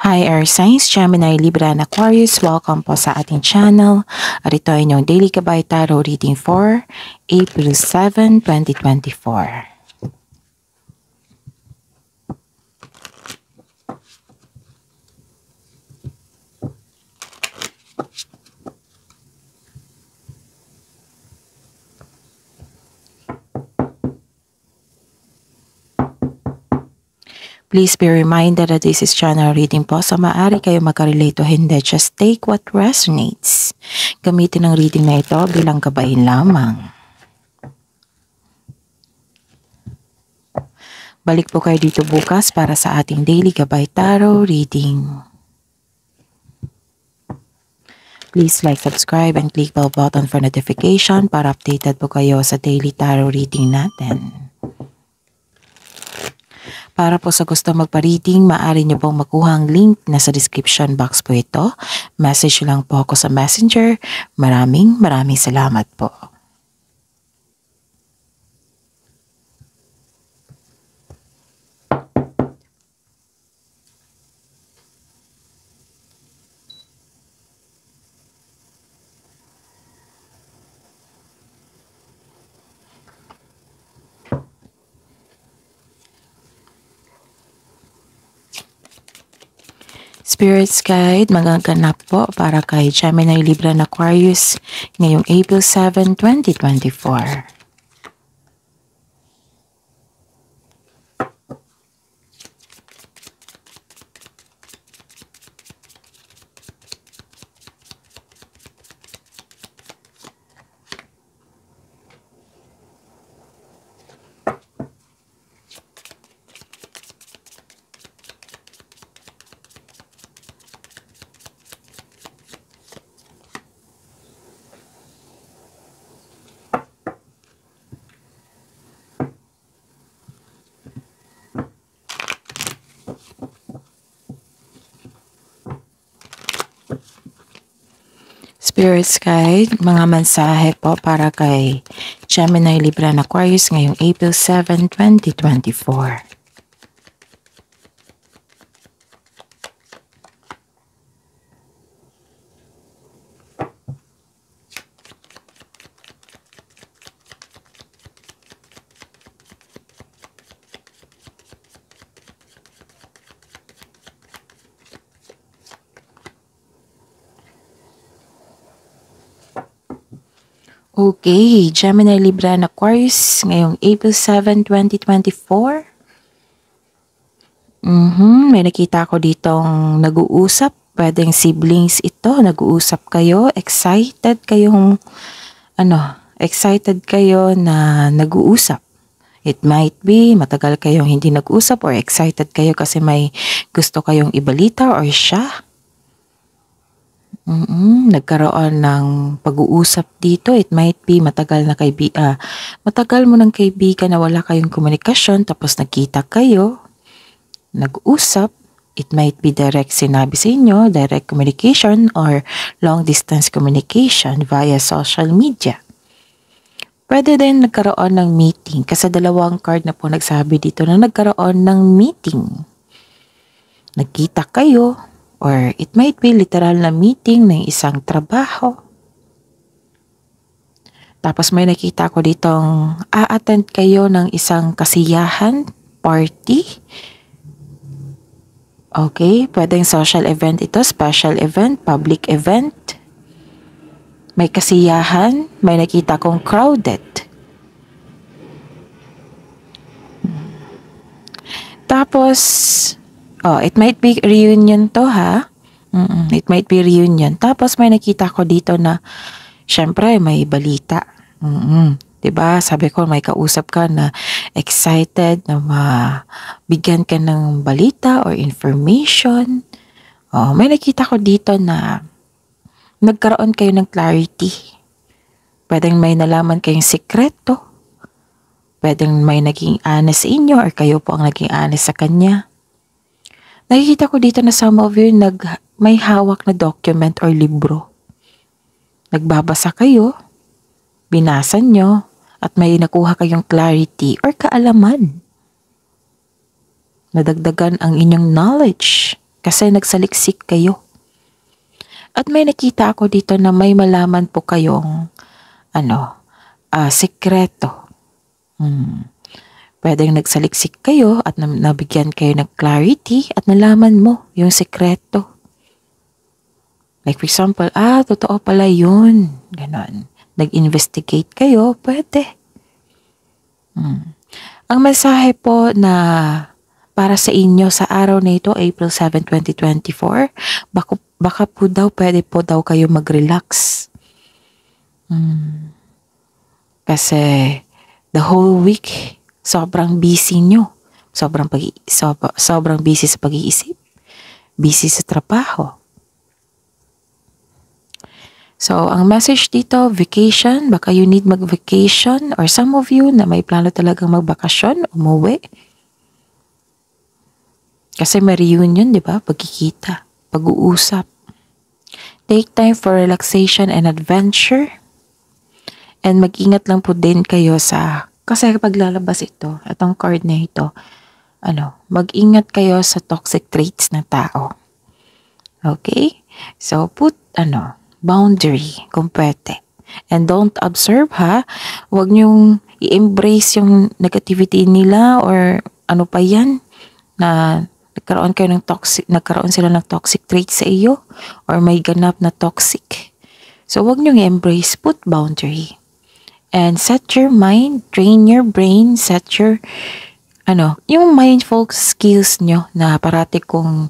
Hi Air Signs, Gemini, Libra, and Aquarius. Welcome po sa ating channel. At ito ay inyong Daily Gabay Tarot Reading for April 7, 2024. Please be reminded that this is channel reading po, so maaari kayo magka-relate o hindi. Just take what resonates. Gamitin ang reading na ito bilang gabay lamang. Balik po kayo dito bukas para sa ating Daily Gabay Tarot Reading. Please like, subscribe, and click bell button for notification para updated po kayo sa Daily Tarot Reading natin. Para po sa gusto magpa-reading, maaari niyo pong makuha ang link na sa description box po ito. Message lang po ako sa Messenger. Maraming salamat po. Spirits Guide, magaganap po para kay Gemini, Libra, and Aquarius ngayong April 7, 2024. Spirits Guide, mga mensahe po para kay Gemini, Libra, and Aquarius ngayong April 7, 2024. Okay, Gemini, Libra, and Aquarius ngayong April 7, 2024. May nakita ko ditong nag-uusap. Pwedeng siblings ito. Nag-uusap kayo. Excited kayong, excited kayo na nag-uusap. It might be matagal kayong hindi nag-usap or excited kayo kasi may gusto kayong ibalita or siya. Nagkaroon ng pag-uusap dito. It might be matagal mo ng kaibigan na wala kayong komunikasyon tapos nagkita kayo, nag-usap. It might be direct sinabi sa inyo, direct communication or long distance communication via social media. Pwede din nagkaroon ng meeting kasi dalawang card na po nagsabi dito na nagkaroon ng meeting. Nagkita kayo. Or it might be literal na meeting ng isang trabaho. Tapos may nakita ko ditong a-attend kayo ng isang kasiyahan, party. Okay, pwedeng social event ito, special event, public event. May kasiyahan, may nakita kong crowded. Tapos, it might be reunion to ha. It might be reunion. Tapos may nakita ko dito na syempre may balita. Diba? Sabi ko may kausap ka na excited na mabigyan ka ng balita or information. May nakita ko dito na nagkaroon kayo ng clarity. Pwedeng may nalaman kayong sikreto. Pwedeng may naging honest sa inyo or kayo po ang naging honest sa kanya. Nakikita ko dito na some of you may hawak na document or libro. Nagbabasa kayo, binasa nyo, at may nakuha kayong clarity or kaalaman. Nadagdagan ang inyong knowledge Kasi nagsaliksik kayo. At may nakita ako dito na may malaman po kayong sikreto. Pwedeng nagsaliksik kayo at nabigyan kayo ng clarity at nalaman mo yung sikreto. Like for example, totoo pala yun. Ganon. Nag-investigate kayo, pwede. Ang mensahe po na para sa inyo sa araw na ito, April 7, 2024, baka po daw, pwede po daw kayo mag-relax. Kasi the whole week, sobrang busy nyo. Sobrang busy sa pag-iisip. Busy sa trabaho. So, ang message dito, vacation. Baka you need mag-vacation or some of you na may plano talagang magbakasyon, umuwi. Kasi may reunion, di ba? Pagkikita, pag-uusap. Take time for relaxation and adventure. And mag-ingat lang po din kayo kasi paglalabas ito, itong card na ito, mag-ingat kayo sa toxic traits ng tao. Okay? So, put, boundary kung pwede. And don't observe, ha? Huwag niyong i-embrace yung negativity nila or ano pa yan na nagkaroon sila ng toxic traits sa iyo or may ganap na toxic. So, huwag niyong i-embrace, put boundary. And set your mind, train your brain, set your, yung mindful skills nyo na parati kong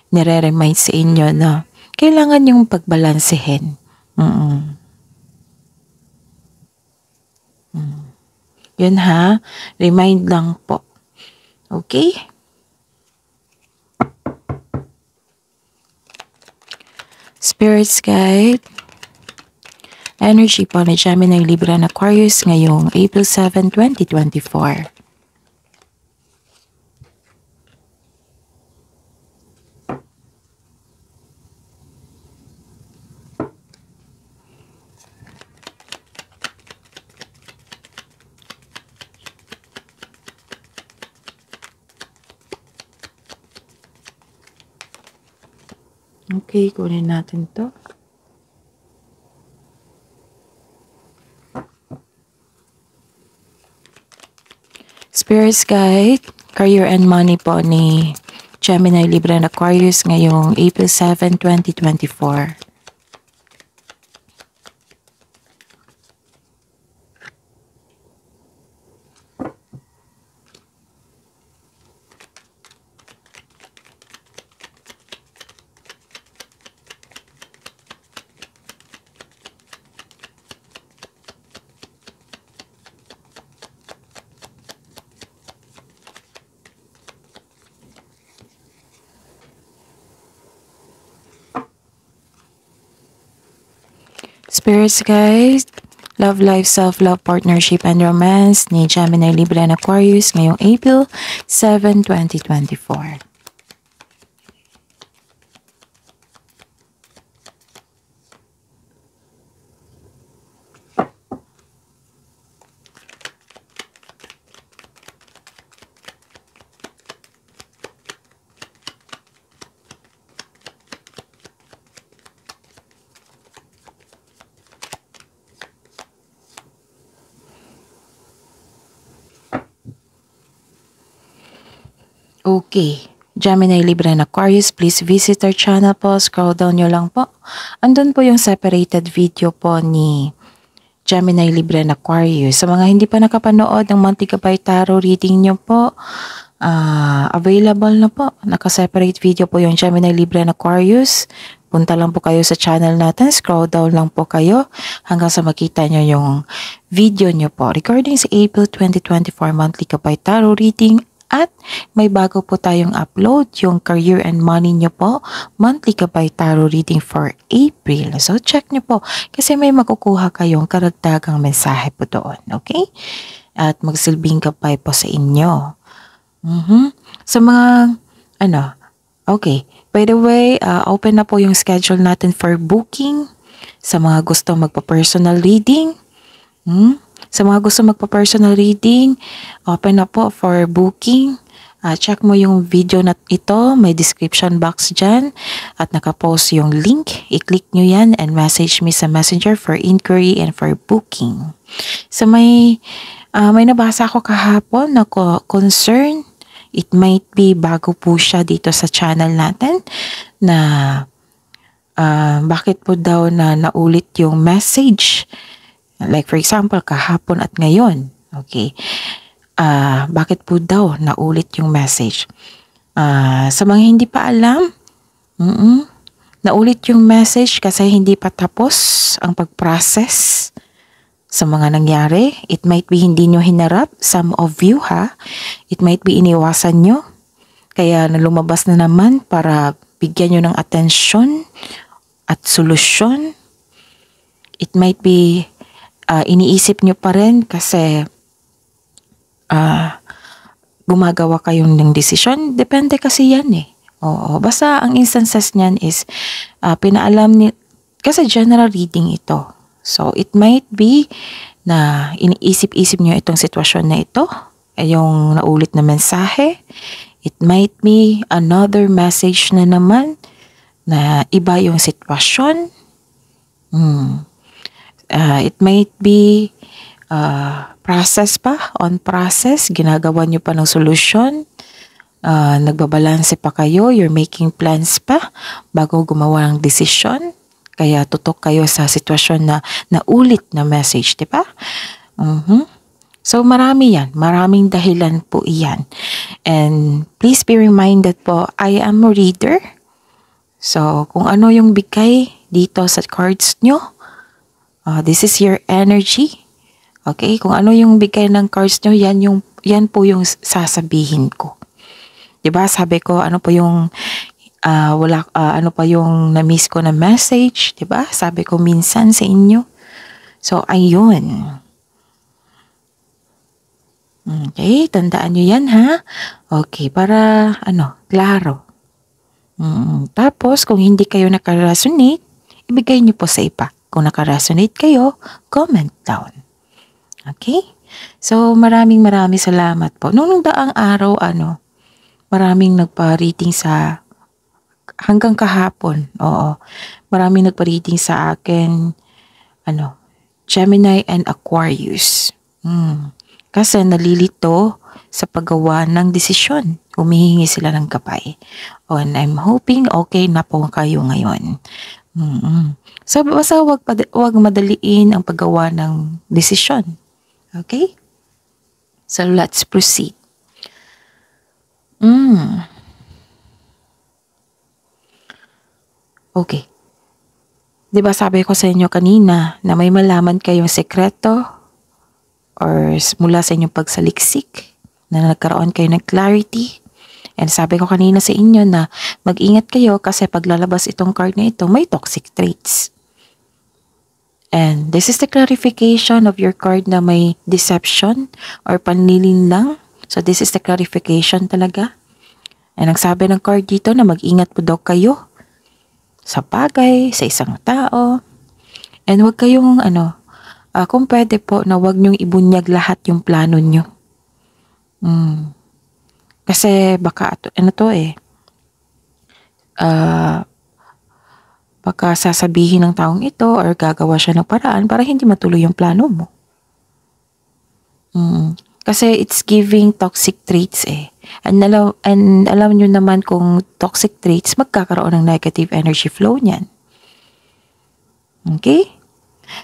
nire-remind sa inyo na kailangan yung pagbalansehin. Yun ha, remind lang po. Okay? Spirits guide. Energy po ni Gemini, Libra, and Aquarius ngayong April 7, 2024. Okay, kunin natin to. Spirits guide, career and money po ni Gemini, Libra, and Aquarius ngayong April 7, 2024. Spirits guys, love life, self-love, partnership, and romance ni Gemini, Libra, and Aquarius ngayong April 7, 2024. Okay, Gemini, Libra, and Aquarius, please visit our channel po. Scroll down nyo lang po. Andun po yung separated video po ni Gemini, Libra, and Aquarius. Sa mga hindi pa nakapanood ng monthly gabay tarot reading nyo po, available na po. Naka-separate video po yung Gemini, Libra, and Aquarius. Punta lang po kayo sa channel natin. Scroll down lang po kayo hanggang sa makita nyo yung video nyo po. Recording sa April 2024 monthly gabay tarot reading. At may bago po tayong upload, yung career and money nyo po, monthly gabay tarot reading for April. So check nyo po kasi may makukuha kayong karagdagang mensahe po doon, okay? At magsilbing gabay po sa inyo. Sa mga, okay. By the way, open na po yung schedule natin for booking. Sa mga gusto magpa-personal reading, Sa mga gusto magpa-personal reading, open na po for booking. check mo yung video na ito, may description box dyan at nakapost yung link. I-click nyo yan and message me sa messenger for inquiry and for booking. So may nabasa ako kahapon na concern. It might be bago po siya dito sa channel natin na bakit po daw na naulit yung message. Like for example, kahapon at ngayon. Okay. Bakit po daw naulit yung message? Sa mga hindi pa alam, naulit yung message kasi hindi pa tapos ang pag-process sa mga nangyari. It might be hindi nyo hinarap, some of you ha. It might be iniwasan nyo. Kaya lumabas na naman para bigyan nyo ng atensyon at solusyon. It might be iniisip nyo pa rin kasi gumagawa kayong ng desisyon. Depende kasi yan eh. Oo, basta ang instances niyan is pinaalam ni kasi general reading ito. So it might be na iniisip-isip nyo itong sitwasyon na ito, yung naulit na mensahe. It might be another message na naman na iba yung sitwasyon. It might be process pa, on process, ginagawa nyo pa ng solusyon, nagbabalanse pa kayo, you're making plans pa bago gumawa ng desisyon, kaya tutok kayo sa sitwasyon na naulit na message, di ba? So marami yan, maraming dahilan po iyan. And please be reminded po, I am a reader. So kung ano yung bigay dito sa cards nyo, this is your energy. Okay, kung ano yung bigay ng cards nyo, yan po yung sasabihin ko. 'Di ba? Sabi ko ano po yung ano pa yung na-miss ko na message, 'di ba? Sabi ko minsan sa inyo. So ayun. Okay, tandaan nyo yan ha. Okay, para klaro. Tapos kung hindi kayo naka-resonate, ibigay nyo po sa iba. Kung naka-resonate kayo, comment down. Okay? So, maraming salamat po. Nung daang araw, maraming nagpa-reading sa, hanggang kahapon, oo, maraming nagpa-reading sa akin, Gemini and Aquarius. Kasi nalilito sa paggawa ng desisyon. Humihingi sila ng gabay. And I'm hoping okay na po kayo ngayon. So, basta wag madaliin ang paggawa ng desisyon. Okay? So, let's proceed. Okay. Diba sabi ko sa inyo kanina na may malaman kayong sekreto or mula sa inyong pagsaliksik na nagkaroon kayo ng clarity. And sabi ko kanina sa inyo na mag-ingat kayo kasi paglalabas itong card na ito, may toxic traits. And this is the clarification of your card na may deception or panlilin lang. So this is the clarification talaga. And ang sabi ng card dito na mag-ingat po daw kayo sa bagay, sa isang tao. And wag kayong kung pwede po na wag nyong ibunyag lahat yung plano nyo. Kasi baka baka sasabihin ng taong ito or gagawa siya ng paraan para hindi matuloy yung plano mo. Kasi it's giving toxic traits eh. And alam nyo naman kung toxic traits, magkakaroon ng negative energy flow niyan. Okay?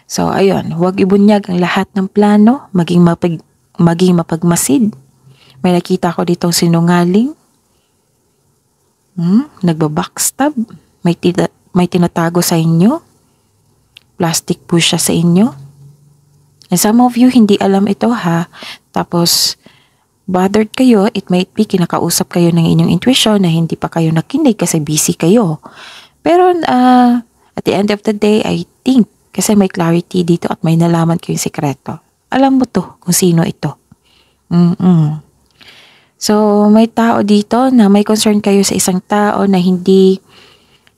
So, ayun. Huwag ibunyag ang lahat ng plano. Maging mapagmasid. May nakita ko ditong sinungaling. Nagbabackstab. May tinatago sa inyo. Plastic po siya sa inyo. And some of you, hindi alam ito ha. Tapos, bothered kayo. It might be kinakausap kayo ng inyong intuition na hindi pa kayo nakinig kasi busy kayo. Pero, at the end of the day, I think, kasi may clarity dito at may nalaman kayong sikreto. Alam mo to kung sino ito. So, may tao dito na may concern kayo sa isang tao na hindi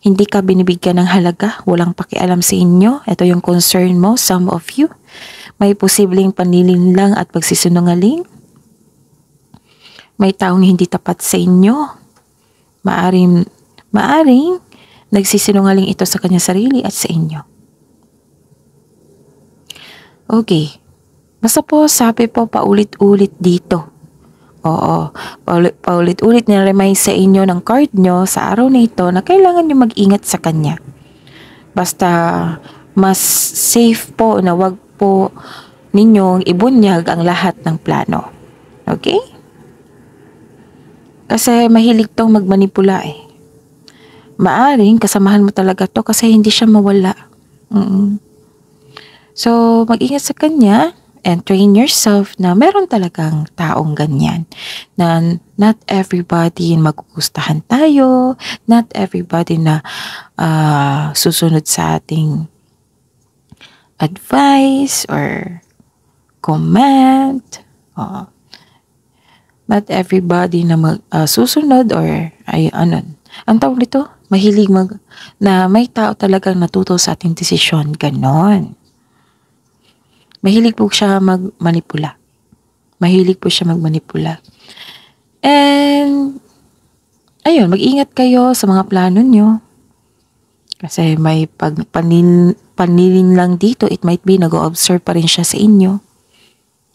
ka binibigyan ng halaga, walang pakialam sa inyo. Ito yung concern mo, some of you. May posibleng panlilinlang at pagsisinungaling. may taong hindi tapat sa inyo. Maaring nagsisinungaling ito sa kanya sarili at sa inyo. Okay. Basta po sabi po paulit-ulit dito. Oo, paulit-ulit na-remind sa inyo ng card nyo sa araw na ito na kailangan nyo mag-ingat sa kanya. Basta mas safe po na wag po ninyong ibunyag ang lahat ng plano. Okay? Kasi mahilig tong magmanipula eh. Maaring kasamahan mo talaga to kasi hindi siya mawala. So, mag-ingat sa kanya and train yourself na meron talagang taong ganyan. Na not everybody magugustahan tayo, not everybody na susunod sa ating advice or comment. Not everybody na susunod or ang tawag nito, mahilig na may tao talagang natuto sa ating desisyon. Ganon. Mahilig po siya magmanipula. And, ayun, mag-ingat kayo sa mga plano nyo. Kasi may panilin lang dito, it might be nag-o-observe pa rin siya sa inyo.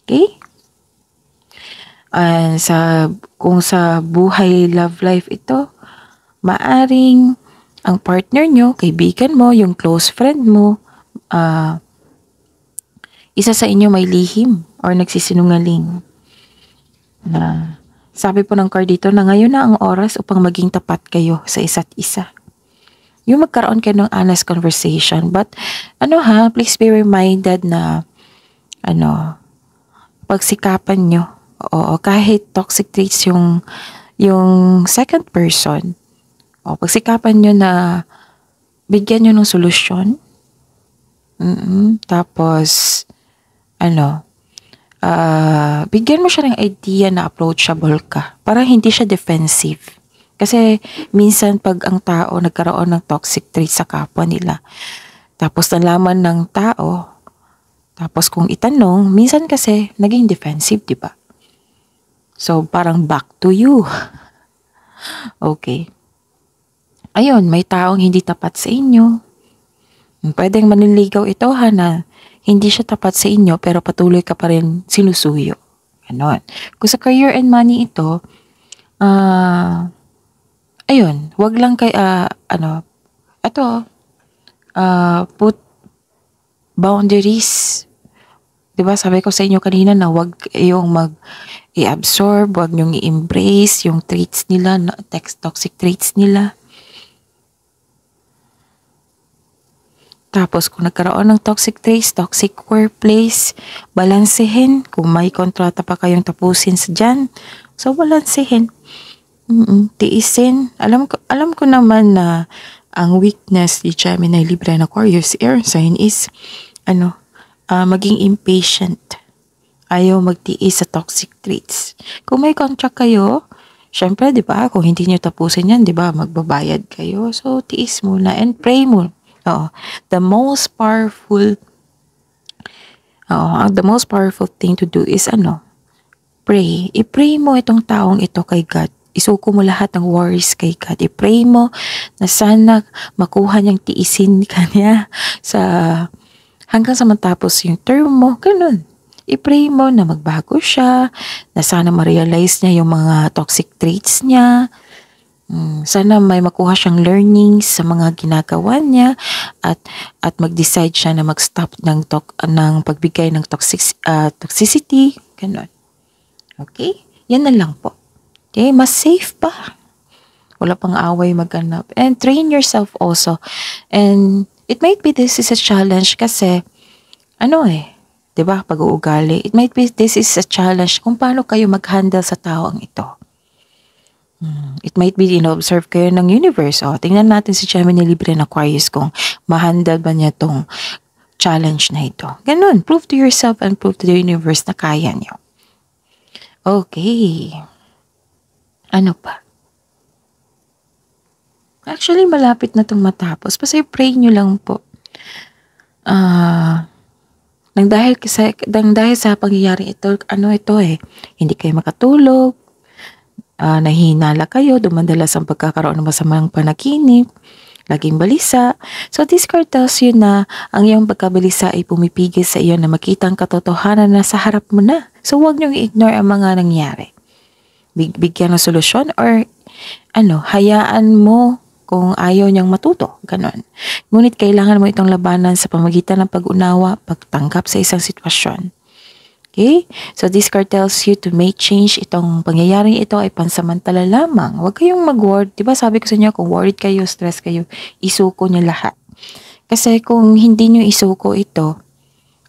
Okay? And kung sa buhay love life ito, maaring ang partner nyo, kaibigan mo, yung close friend mo, isa sa inyo may lihim or nagsisinungaling. Sabi po ng card dito na ngayon na ang oras upang maging tapat kayo sa isa't isa. Yung magkaroon kayo ng honest conversation. But, please be reminded na, pagsikapan nyo. Oo, kahit toxic traits yung second person. Pagsikapan nyo na bigyan nyo ng solusyon. Tapos, bigyan mo siya ng idea na approachable ka para hindi siya defensive. Kasi minsan pag ang tao nagkaroon ng toxic traits sa kapwa nila, tapos nalaman ng tao, tapos kung itanong, minsan kasi naging defensive, di ba? So parang back to you. Okay. Ayun, may taong hindi tapat sa inyo. Pwedeng manliligaw ito na hindi siya tapat sa inyo pero patuloy ka pa rin sinusuyo. Ganon. Kung sa career and money ito, ayun, wag lang put boundaries. Diba sabi ko sa inyo kanina na wag yung i-absorb, wag nyong i-embrace yung traits nila, toxic traits nila. Tapos kung nagkaroon ng toxic traits, toxic workplace, balansehin. Kung may kontrata pa kayong tapusin sa dyan, so balansehin. Tiisin. Alam ko naman na ang weakness ni Gemini, Libra, and Aquarius air sign is maging impatient. Ayaw magtiis sa toxic traits. Kung may contract kayo, syempre, di ba, kung hindi nyo tapusin yan, di ba, magbabayad kayo. So, tiis muna and pray muna. The most powerful thing to do is pray. I-pray mo itong taong ito kay God. Isuko mo lahat ng worries kay God. I-pray mo na sana makuha niyang tiisin ka niya hanggang sa matapos yung term mo. Ganun. I-pray mo na magbago siya, na sana ma-realize niya yung mga toxic traits niya. Sana may makuha siyang learnings sa mga ginagawa niya at mag-decide siya na mag-stop ng pagbigay ng toxicity. Ganun. Okay? Yan na lang po. Okay? Mas safe pa. Wala pang away maghanap. And train yourself also. And it might be this is a challenge kasi diba, pag-uugali. It might be this is a challenge kung paano kayo mag-handle sa taong ito. It might be in-observe kayo ng universe. Tingnan natin si Gemini, Libra, and Aquarius kung ma-handle ba niya tong challenge na ito. Ganun. Prove to yourself and prove to the universe na kaya niyo. Okay. Ano pa? Actually, malapit na itong matapos. Basta pray nyo lang po. Nang dahil sa pangyayari ito, hindi kayo makatulog, nahihinala kayo, dumadalas ang pagkakaroon ng masamang panaginip, laging balisa. So this card tells you na ang iyong pagkabalisa ay pumipigil sa iyo na makita ang katotohanan na sa harap mo na. So huwag niyong i-ignore ang mga nangyari. Bigyan ng solusyon or hayaan mo kung ayaw niyang matuto, ganon. Ngunit kailangan mo itong labanan sa pamagitan ng pag-unawa, pagtanggap sa isang sitwasyon. Okay? So this card tells you to make change. Itong pangyayaring ito ay pansamantala lamang. Huwag kayong mag-worry. Diba sabi ko sa inyo, kung worried kayo, stress kayo, isuko niyo lahat. Kasi kung hindi niyo isuko ito,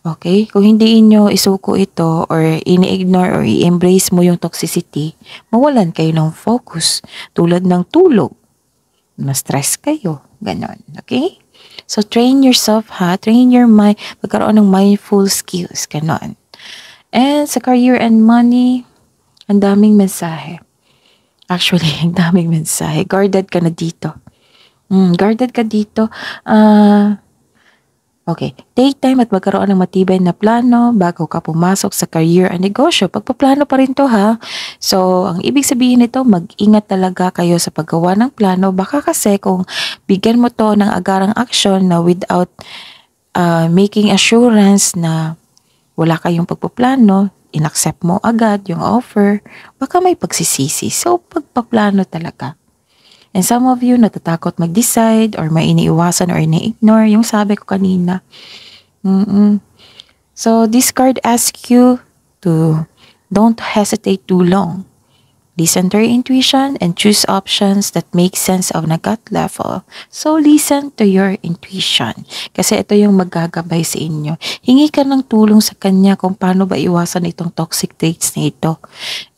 okay? Kung hindi niyo isuko ito or ini-ignore or i-embrace mo yung toxicity, mawalan kayo ng focus. Tulad ng tulog. Na-stress kayo. Ganon. Okay? So train yourself train your mind. Magkaroon ng mindful skills. Ganon. And sa career and money, ang daming mensahe. Actually, ang daming mensahe. Guarded ka na dito. Guarded ka dito. Okay. Take time at magkaroon ng matibay na plano bago ka pumasok sa career and negosyo. Pagpaplano pa rin to So, ang ibig sabihin nito, mag-ingat talaga kayo sa paggawa ng plano. Baka kasi kung bigyan mo to ng agarang action na without making assurance na wala kayong pagpaplano, inaccept mo agad yung offer, baka may pagsisisi. So, pagpaplano talaga. And some of you natatakot mag-decide or may iniiwasan or ini-ignore yung sabi ko kanina. So, this card asks you to don't hesitate too long. Listen to your intuition and choose options that make sense on a gut level. So, listen to your intuition. Kasi ito yung maggagabay sa inyo. Hingi ka ng tulong sa kanya kung paano ba iwasan itong toxic traits na ito.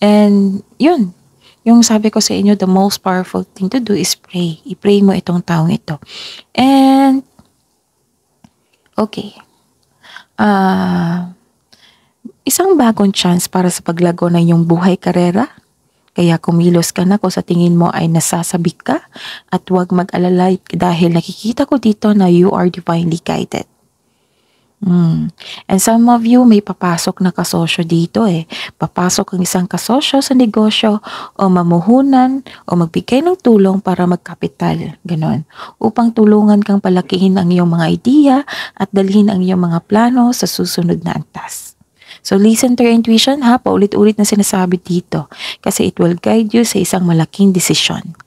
And, yun. Yung sabi ko sa inyo, the most powerful thing to do is pray. I-pray mo itong taong ito. And, okay. Isang bagong chance para sa paglago ng iyong buhay karera. Kaya kumilos ka na kung sa tingin mo ay nasasabik ka at huwag mag-alala dahil nakikita ko dito na you are divinely guided. And some of you may papasok na kasosyo dito Papasok ang isang kasosyo sa negosyo o mamuhunan o magbigay ng tulong para magkapital. Ganon. Upang tulungan kang palakihin ang iyong mga idea at dalhin ang iyong mga plano sa susunod na antas. So, listen to your intuition paulit-ulit na sinasabi dito kasi it will guide you sa isang malaking desisyon.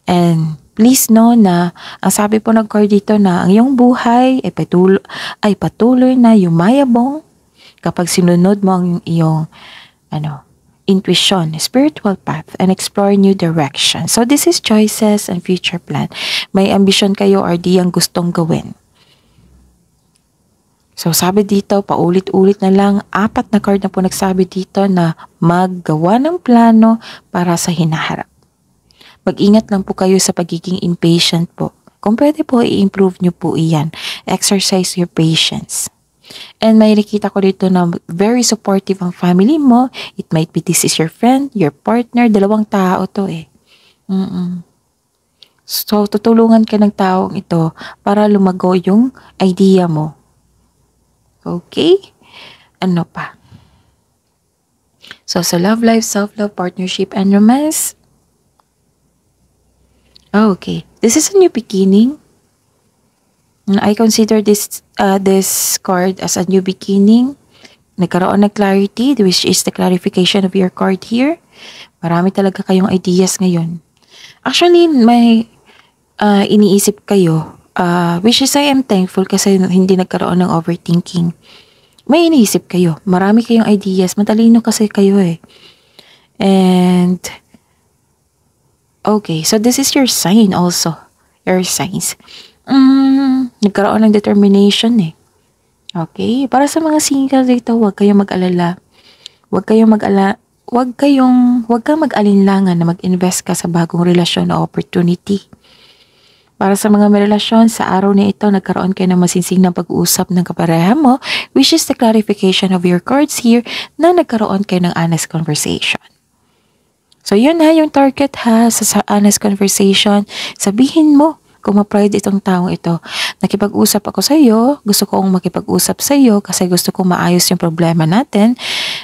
And please know na ang sabi po ng card dito na ang iyong buhay ay patuloy na yumayabong kapag sinunod mo ang iyong intuition, spiritual path, and explore new direction. So, this is choices and future plan. May ambition kayo or di ang gustong gawin. So, sabi dito, paulit-ulit na lang, 4 na card na po nagsabi dito na maggawa ng plano para sa hinaharap. Mag-ingat lang po kayo sa pagiging impatient po. Kung pwede po, i-improve nyo po iyan. Exercise your patience. And may nakita ko dito na very supportive ang family mo. It might be this is your friend, your partner, 2 tao to So, tutulungan ka ng taong ito para lumago yung idea mo. Okay? Ano pa? So, sa love life, self-love, partnership, and romance. Okay. This is a new beginning. I consider this card as a new beginning. Nagkaroon ng clarity, which is the clarification of your card here. Marami talaga kayong ideas ngayon. Actually, may iniisip kayo. Which is I am thankful kasi hindi nagkaroon ng overthinking. May iniisip kayo. Marami kayong ideas. Matalino kasi kayo And, okay. So, this is your sign also. Your signs. Nagkaroon ng determination Okay. Para sa mga single dito, huwag kayong mag-alala. Huwag kang mag-alinlangan na mag-invest ka sa bagong relasyon o opportunity. Para sa mga may relasyon, sa araw na ito, nagkaroon kayo ng masinsing ng pag-uusap ng kapareha mo, which is the clarification of your cards here, na nagkaroon kayo ng honest conversation. So, yun yung target sa honest conversation. Sabihin mo, kung ma-pride itong taong ito, nakipag-usap ako sa iyo, gusto kong makipag-usap sa iyo kasi gusto kong maayos yung problema natin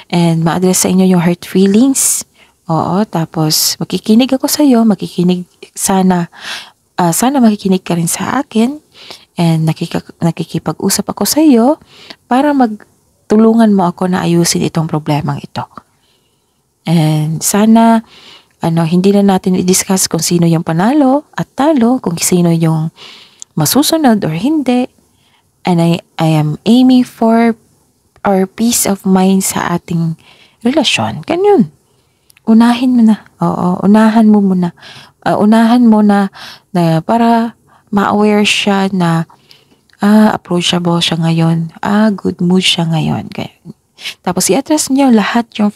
and ma-address sa inyo yung hurt feelings. Oo, tapos makikinig ako sa'yo, makikinig sana, sana makikinig ka rin sa akin and nakikipag-usap ako sa'yo para magtulungan mo ako na ayusin itong problemang ito. And sana hindi na natin i-discuss kung sino yung panalo at talo, kung sino yung masusunod or hindi. And I am aiming for our peace of mind sa ating relasyon. Ganyan. Unahin mo na. Oo, unahan mo muna. Unahan mo na para ma-aware siya na approachable siya ngayon. Good mood siya ngayon. Tapos i-address niyo lahat yung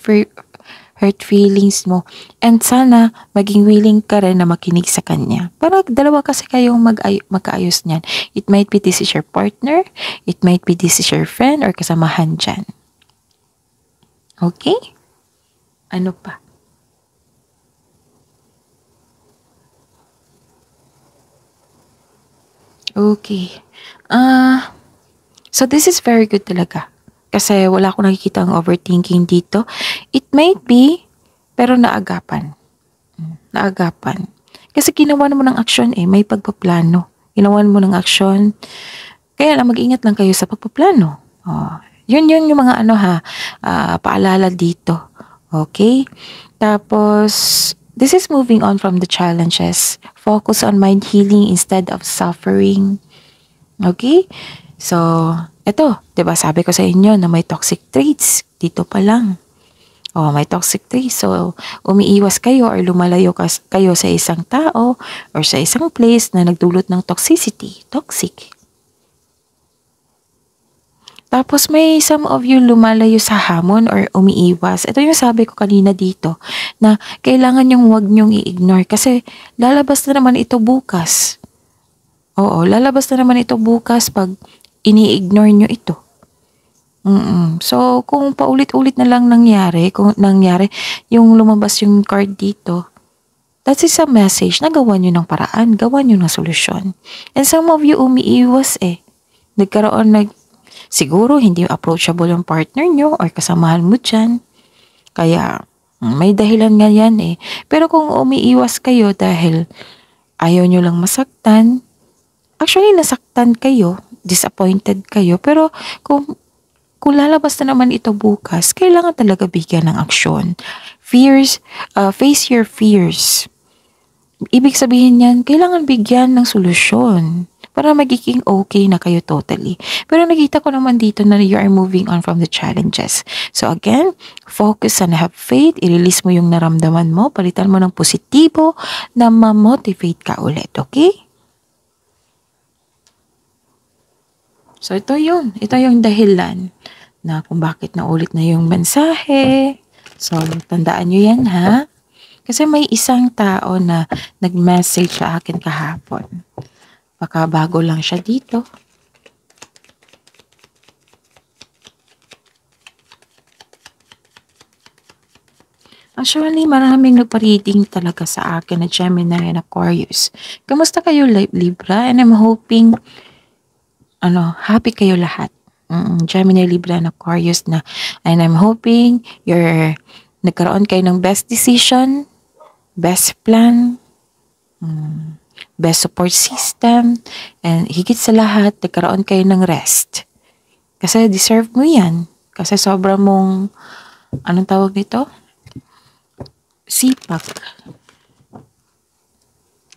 hurt feelings mo. And sana maging willing ka rin na makinig sa kanya. Para dalawa kasi kayong magkaayos niyan. It might be this is your partner, it might be this is your friend or kasamahan dyan. Okay? Ano pa? Okay. So this is very good talaga. Kasi wala akong nakikita ang overthinking dito. It might be, pero naagapan. Naagapan. Kasi ginawa mo ng aksyon may pagpaplano. Ginawa mo ng aksyon. Kaya lang, mag-ingat lang kayo sa pagpaplano. Yun yung mga paalala dito. Okay? Tapos, this is moving on from the challenges. Focus on mind healing instead of suffering. Okay? So, eto, 'di ba sabi ko sa inyo na may toxic traits dito pa lang. May toxic traits. So, umiiwas kayo or lumalayo kayo sa isang tao or sa isang place na nagdulot ng toxicity. Toxic. Tapos may some of you lumalayo sa hamon or umiiwas. Ito yung sabi ko kanina dito na kailangan yung wag nyong i-ignore kasi lalabas na naman ito bukas. Oo, lalabas na naman ito bukas pag ini-ignore nyo ito. So, kung paulit-ulit na lang nangyari, yung lumabas yung card dito, that is a message na gawa nyo ng paraan, gawa nyo ng solusyon. And some of you umiiwas siguro hindi approachable yung partner nyo or kasamahan mo dyan. Kaya, may dahilan nga yan Pero kung umiiwas kayo dahil ayaw nyo lang masaktan, actually nasaktan kayo, disappointed kayo, pero kung lalabas na naman ito bukas, kailangan talaga bigyan ng aksyon. Fears, face your fears. Ibig sabihin yan, kailangan bigyan ng solusyon para magiging okay na kayo totally. Pero nakita ko naman dito na you are moving on from the challenges. So again, focus and have faith. I-release mo yung naramdaman mo, palitan mo ng positibo na ma-motivate ka ulit, okay? So, ito yung dahilan na kung bakit naulit na yung mensahe. So, tandaan nyo yan, ha? Kasi may isang tao na nag-message sa akin kahapon. Baka bago lang siya dito. Actually, maraming nagpa-reading talaga sa akin na Gemini and Aquarius. Kamusta kayo, Libra? And I'm hoping happy kayo lahat. Gemini, Libra, and Aquarius na. And I'm hoping nagkaroon kayo ng best decision, best plan, best support system, and higit sa lahat, nagkaroon kayo ng rest. Kasi deserve mo yan. Kasi sobra mong, anong tawag nito? Sipak.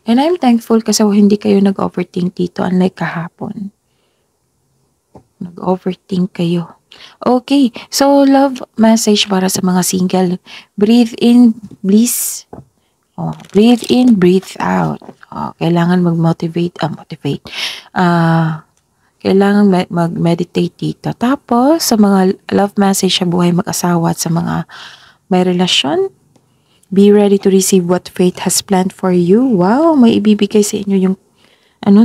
And I'm thankful kasi hindi kayo nag-overthink dito unlike kahapon. Nag-overthink kayo. Okay, so love message para sa mga single. Breathe in, bliss. Breathe in, breathe out. Kailangan mag-motivate. Kailangan mag-meditate dito. Tapos, sa mga love message sa buhay mag-asawa at sa mga may relasyon, be ready to receive what fate has planned for you. Wow, may ibibigay sa inyo yung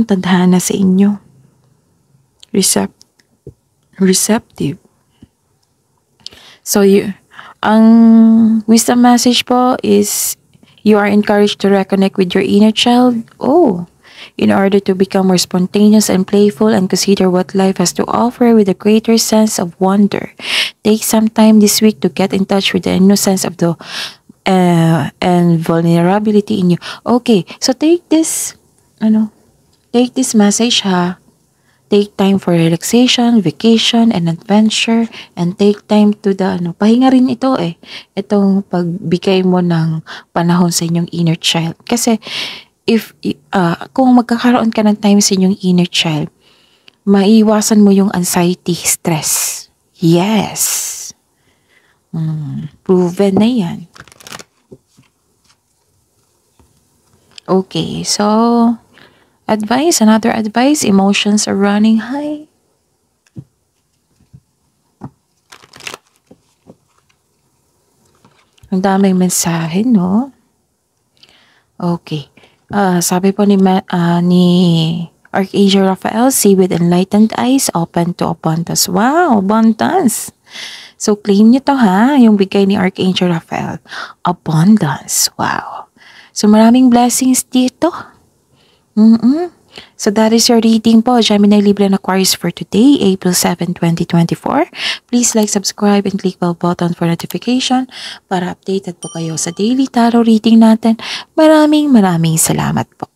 tadhana sa inyo. Receptive. So, ang wisdom message po is you are encouraged to reconnect with your inner child. In order to become more spontaneous and playful and consider what life has to offer with a greater sense of wonder. Take some time this week to get in touch with the innocence of and vulnerability in you. Okay, so take this, take this message ha. Take time for relaxation, vacation, and adventure, and take time to the, pahinga rin ito eh. Itong pagbigay mo ng panahon sa inyong inner child. Kasi, kung magkakaroon ka ng time sa inyong inner child, maiiwasan mo yung anxiety, stress. Yes. Proven na yan. Okay, so, another advice, emotions are running high. Ang daming mensahe, no? Okay. Sabi po ni Archangel Raphael, see with enlightened eyes, open to abundance. Wow, abundance. So, claim nyo to ha, yung bigay ni Archangel Raphael. Abundance. Wow. So, maraming blessings dito. So that is your reading po, Gemini, Libra, and Aquarius for today, April 7, 2024. Please like, subscribe, and click bell button for notification para updated po kayo sa daily tarot reading natin. Maraming salamat po.